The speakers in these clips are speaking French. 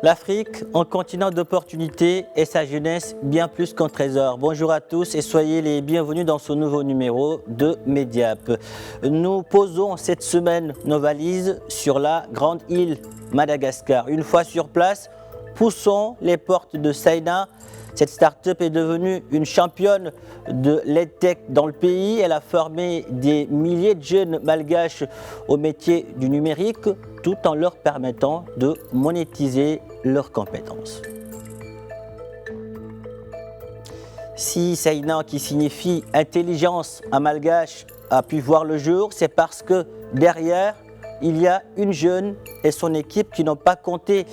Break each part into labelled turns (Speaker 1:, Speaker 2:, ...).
Speaker 1: L'Afrique, un continent d'opportunités et sa jeunesse bien plus qu'un trésor. Bonjour à tous et soyez les bienvenus dans ce nouveau numéro de Mediap. Nous posons cette semaine nos valises sur la grande île Madagascar. Une fois sur place, poussons les portes de Saina. Cette start-up est devenue une championne de l'EdTech dans le pays. Elle a formé des milliers de jeunes malgaches au métier du numérique tout en leur permettant de monétiser leurs compétences. Si Saina, qui signifie intelligence en malgache, a pu voir le jour, c'est parce que derrière, il y a une jeune et son équipe qui n'ont pas compté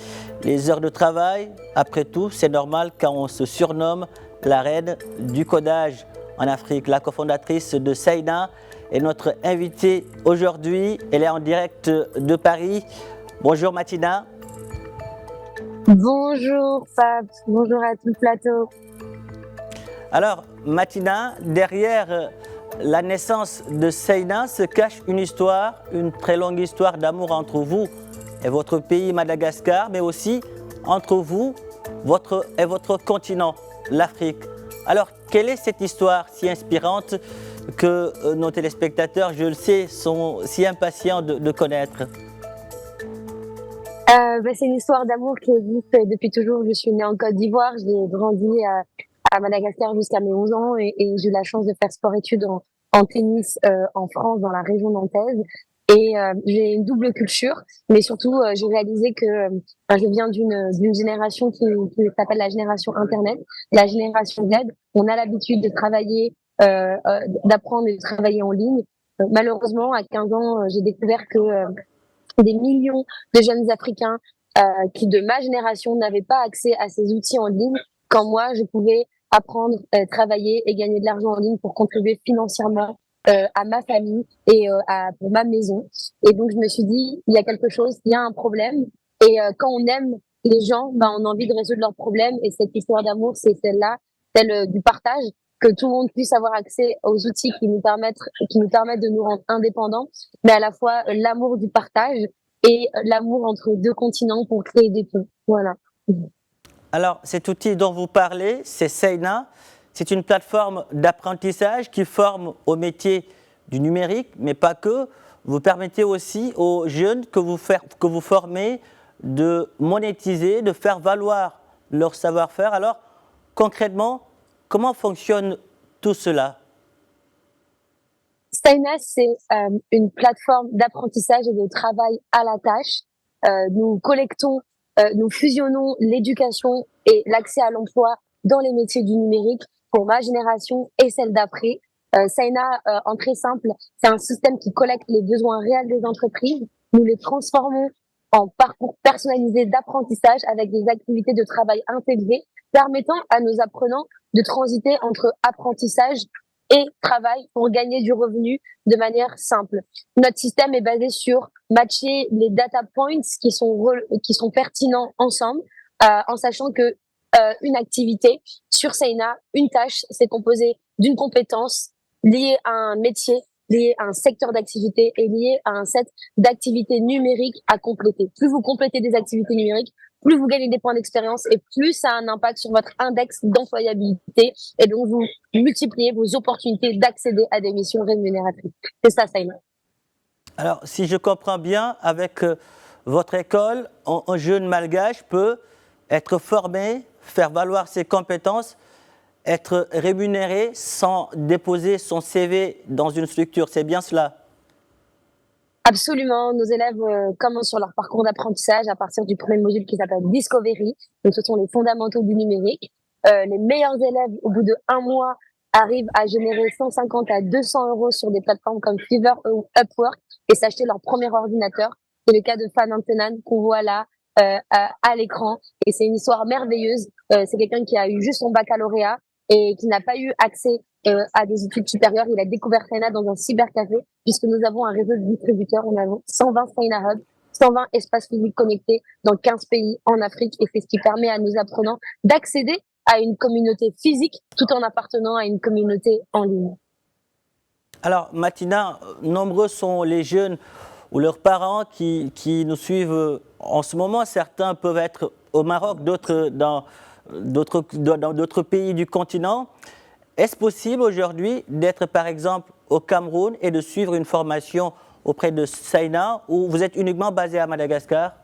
Speaker 1: les heures de travail. Après tout, c'est normal quand on se surnomme la reine du codage en Afrique. La cofondatrice de Saina est notre invitée aujourd'hui. Elle est en direct de Paris. Bonjour Matina.
Speaker 2: Bonjour Fab, bonjour à tout le plateau.
Speaker 1: Alors Matina, derrière la naissance de Saina se cache une histoire, une très longue histoire d'amour entre vous et votre pays Madagascar, mais aussi entre vous et votre continent, l'Afrique. Alors, quelle est cette histoire si inspirante que nos téléspectateurs, je le sais, sont si impatients de connaître?
Speaker 2: C'est une histoire d'amour qui existe depuis toujours. Je suis née en Côte d'Ivoire, j'ai grandi à Madagascar jusqu'à mes 11 ans et j'ai eu la chance de faire sport-études en tennis en France, dans la région nantaise. Et j'ai une double culture, mais surtout j'ai réalisé que je viens d'une génération qui s'appelle la génération Internet, la génération Z. On a l'habitude de travailler, d'apprendre et de travailler en ligne. Malheureusement, à 15 ans, j'ai découvert que des millions de jeunes Africains qui, de ma génération, n'avaient pas accès à ces outils en ligne, quand moi, je pouvais apprendre, travailler et gagner de l'argent en ligne pour contribuer financièrement à ma famille et pour ma maison. Et donc, je me suis dit, il y a quelque chose, il y a un problème. Et quand on aime les gens, on a envie de résoudre leurs problèmes. Et cette histoire d'amour, c'est celle-là, celle du partage, que tout le monde puisse avoir accès aux outils qui nous permettent de nous rendre indépendants, mais à la fois l'amour du partage et l'amour entre deux continents pour créer des ponts. Voilà.
Speaker 1: Alors, cet outil dont vous parlez, c'est Saina. C'est une plateforme d'apprentissage qui forme au métier du numérique, mais pas que. Vous permettez aussi aux jeunes que vous formez de monétiser, de faire valoir leur savoir-faire. Alors, concrètement, comment fonctionne tout cela?
Speaker 2: Saina, c'est une plateforme d'apprentissage et de travail à la tâche. Nous fusionnons l'éducation et l'accès à l'emploi dans les métiers du numérique pour ma génération et celle d'après. Saina, en très simple, c'est un système qui collecte les besoins réels des entreprises. Nous les transformons en parcours personnalisé d'apprentissage avec des activités de travail intégrées, permettant à nos apprenants de transiter entre apprentissage et travail pour gagner du revenu de manière simple. Notre système est basé sur matcher les data points qui sont pertinents ensemble, en sachant que une activité sur Saina, une tâche, c'est composé d'une compétence liée à un métier, liée à un secteur d'activité et liée à un set d'activités numériques à compléter. Plus vous complétez des activités numériques, plus vous gagnez des points d'expérience et plus ça a un impact sur votre index d'employabilité et donc vous multipliez vos opportunités d'accéder à des missions rémunératrices. C'est ça, Saina.
Speaker 1: Alors, si je comprends bien, avec votre école, un jeune malgache peut être formé, faire valoir ses compétences, être rémunéré sans déposer son CV dans une structure. C'est bien cela?
Speaker 2: Absolument. Nos élèves commencent sur leur parcours d'apprentissage à partir du premier module qui s'appelle Discovery. Donc, ce sont les fondamentaux du numérique. Les meilleurs élèves, au bout de 1 mois, arrivent à générer 150 à 200 euros sur des plateformes comme Fiverr ou Upwork et s'acheter leur premier ordinateur. C'est le cas de Fan Antenan qu'on voit là à l'écran. Et c'est une histoire merveilleuse. C'est quelqu'un qui a eu juste son baccalauréat et qui n'a pas eu accès à des études supérieures. Il a découvert Saina dans un cybercafé, puisque nous avons un réseau de distributeurs. On a 120 Saina Hub, 120 espaces physiques connectés dans 15 pays en Afrique. Et c'est ce qui permet à nos apprenants d'accéder à une communauté physique tout en appartenant à une communauté en ligne.
Speaker 1: Alors, Matina, nombreux sont les jeunes ou leurs parents qui nous suivent en ce moment. Certains peuvent être au Maroc, d'autres dans d'autres pays du continent. Est-ce possible aujourd'hui d'être par exemple au Cameroun et de suivre une formation auprès de Saina, ou vous êtes uniquement basé à Madagascar?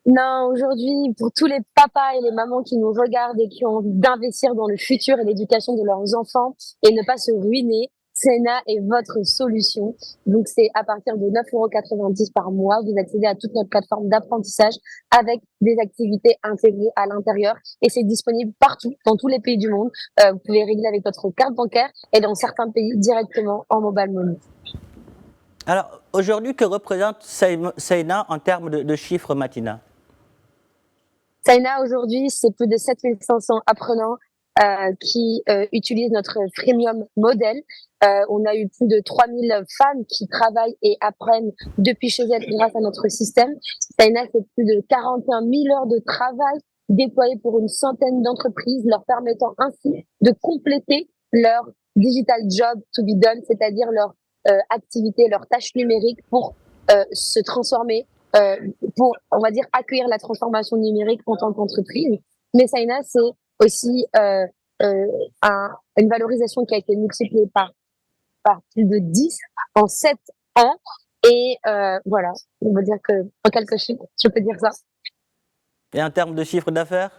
Speaker 2: Non, aujourd'hui, pour tous les papas et les mamans qui nous regardent et qui ont envie d'investir dans le futur et l'éducation de leurs enfants et ne pas se ruiner, Sena est votre solution. Donc, c'est à partir de 9,90 € par mois. Vous accédez à toute notre plateforme d'apprentissage avec des activités intégrées à l'intérieur et c'est disponible partout, dans tous les pays du monde. Vous pouvez régler avec votre carte bancaire et dans certains pays directement en mobile money.
Speaker 1: Alors, aujourd'hui, que représente Saina en termes de chiffres, Matina?
Speaker 2: Saina, aujourd'hui, c'est plus de 7500 apprenants qui utilisent notre freemium modèle. On a eu plus de 3000 femmes qui travaillent et apprennent depuis chez elles grâce à notre système. Saina, c'est plus de 41 000 heures de travail déployées pour une centaine d'entreprises, leur permettant ainsi de compléter leur digital job to be done, c'est-à-dire leur activité, leurs tâches numériques pour se transformer, pour, on va dire, accueillir la transformation numérique en tant qu'entreprise. Mais Saina, c'est aussi une valorisation qui a été multipliée par plus de 10 en 7 ans. Et voilà, on va dire que en quelques chiffres, je peux dire ça.
Speaker 1: Et en termes de chiffre d'affaires?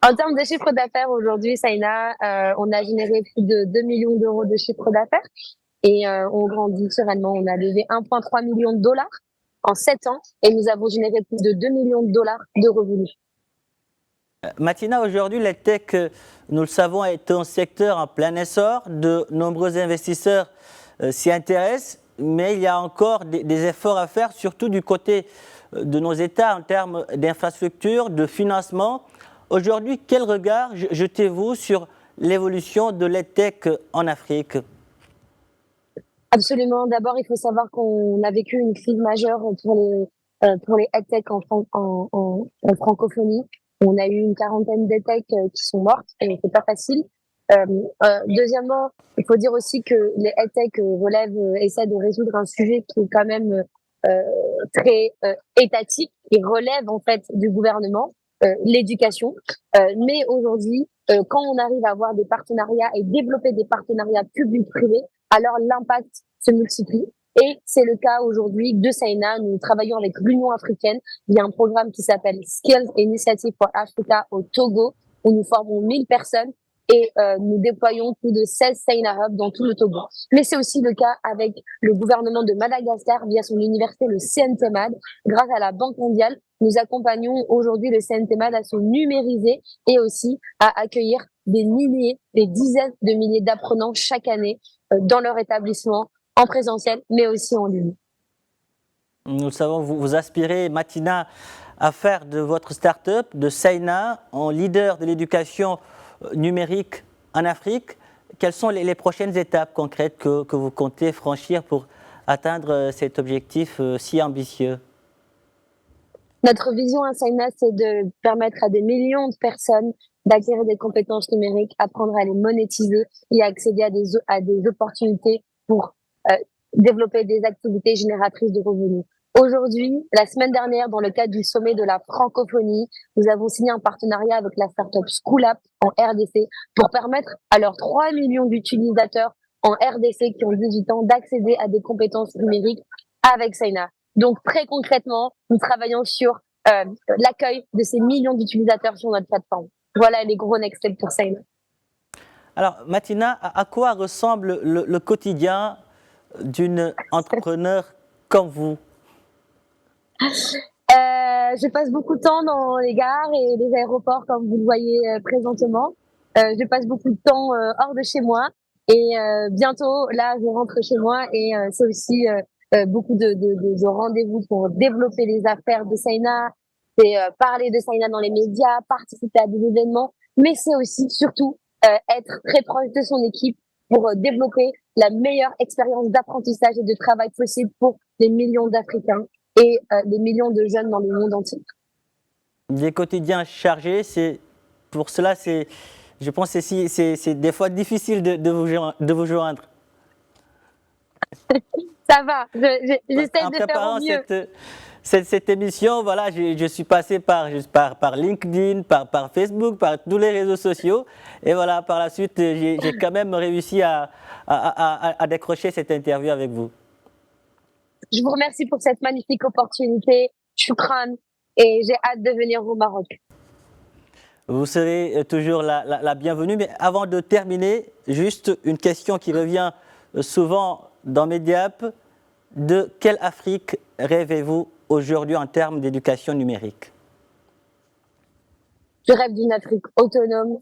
Speaker 2: En termes de chiffre d'affaires, aujourd'hui, Saina, on a généré plus de 2 millions d'euros de chiffre d'affaires et on grandit sereinement. On a levé 1,3 million de dollars en 7 ans et nous avons généré plus de 2 millions de dollars de revenus.
Speaker 1: Matina, aujourd'hui, la tech, nous le savons, est un secteur en plein essor. De nombreux investisseurs s'y intéressent, mais il y a encore des efforts à faire, surtout du côté de nos États en termes d'infrastructures, de financement. Aujourd'hui, quel regard jetez-vous sur l'évolution de l'EdTech en Afrique?
Speaker 2: Absolument. D'abord, il faut savoir qu'on a vécu une crise majeure pour les EdTech en francophonie. On a eu une quarantaine d'EdTech qui sont mortes et c'est pas facile. Deuxièmement, il faut dire aussi que les EdTech essaient de résoudre un sujet qui est quand même très étatique et relève en fait du gouvernement, l'éducation. Mais aujourd'hui, quand on arrive à avoir des partenariats et développer des partenariats publics-privés, alors l'impact se multiplie. Et c'est le cas aujourd'hui de Saina. Nous travaillons avec l'Union africaine via un programme qui s'appelle Skills Initiative for Africa au Togo, où nous formons 1000 personnes et nous déployons plus de 16 Saina Hubs dans tout le Togo. Mais c'est aussi le cas avec le gouvernement de Madagascar via son université, le CNTMAD. Grâce à la Banque mondiale, nous accompagnons aujourd'hui le CNTMAD à se numériser et aussi à accueillir des dizaines de milliers d'apprenants chaque année dans leur établissement, en présentiel, mais aussi en ligne.
Speaker 1: Nous le savons, vous aspirez, Matina, à faire de votre start-up, de Saina, un leader de l'éducation numérique en Afrique. Quelles sont les prochaines étapes concrètes que vous comptez franchir pour atteindre cet objectif si ambitieux?
Speaker 2: Notre vision à Saina, c'est de permettre à des millions de personnes d'acquérir des compétences numériques, apprendre à les monétiser et accéder à des opportunités pour développer des activités génératrices de revenus. Aujourd'hui, la semaine dernière, dans le cadre du sommet de la francophonie, nous avons signé un partenariat avec la startup SchoolApp en RDC pour permettre à leurs 3 millions d'utilisateurs en RDC qui ont 18 ans d'accéder à des compétences numériques avec Saina. Donc, très concrètement, nous travaillons sur l'accueil de ces millions d'utilisateurs sur notre plateforme. Voilà les gros next steps pour Saina.
Speaker 1: Alors, Matina, à quoi ressemble le quotidien d'une entrepreneur comme vous?
Speaker 2: Je passe beaucoup de temps dans les gares et les aéroports, comme vous le voyez présentement. Je passe beaucoup de temps hors de chez moi et bientôt, là, je rentre chez moi et c'est aussi beaucoup de rendez-vous pour développer les affaires de Saina, c'est parler de Saina dans les médias, participer à des événements, mais c'est aussi surtout être très proche de son équipe pour développer la meilleure expérience d'apprentissage et de travail possible pour les millions d'Africains et des millions de jeunes dans le monde entier.
Speaker 1: Des quotidiens chargés, pour cela, je pense que c'est des fois difficile de vous joindre.
Speaker 2: Ça va, j'essaie
Speaker 1: En
Speaker 2: de faire au
Speaker 1: préparant
Speaker 2: mieux.
Speaker 1: cette émission, voilà, je suis passé par LinkedIn, par Facebook, par tous les réseaux sociaux. Et voilà, par la suite, j'ai quand même réussi à décrocher cette interview avec vous.
Speaker 2: Je vous remercie pour cette magnifique opportunité. Shukran. Et j'ai hâte de venir au Maroc.
Speaker 1: Vous serez toujours la bienvenue. Mais avant de terminer, juste une question qui revient souvent dans Mediap. De quelle Afrique rêvez-vous aujourd'hui en termes d'éducation numérique?
Speaker 2: Je rêve d'une Afrique autonome,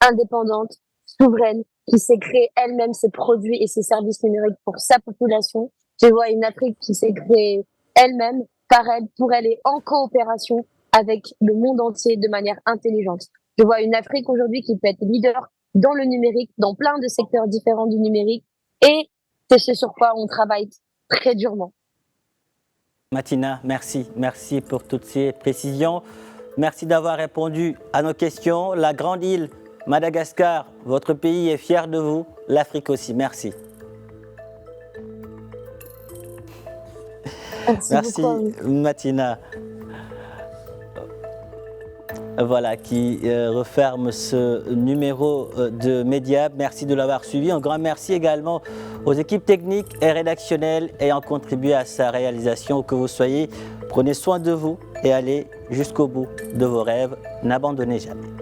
Speaker 2: indépendante, souveraine, qui sait créer elle-même ses produits et ses services numériques pour sa population. Je vois une Afrique qui sait créer elle-même, par elle, pour elle et en coopération avec le monde entier de manière intelligente. Je vois une Afrique aujourd'hui qui peut être leader dans le numérique, dans plein de secteurs différents du numérique, et c'est ce sur quoi on travaille très durement.
Speaker 1: Matina, merci. Merci pour toutes ces précisions. Merci d'avoir répondu à nos questions. La grande île, Madagascar, votre pays est fier de vous. L'Afrique aussi. Merci. Merci,
Speaker 2: beaucoup.
Speaker 1: Matina. Voilà, qui referme ce numéro de Mediap. Merci de l'avoir suivi. Un grand merci également aux équipes techniques et rédactionnelles ayant contribué à sa réalisation. Où que vous soyez, prenez soin de vous et allez jusqu'au bout de vos rêves. N'abandonnez jamais.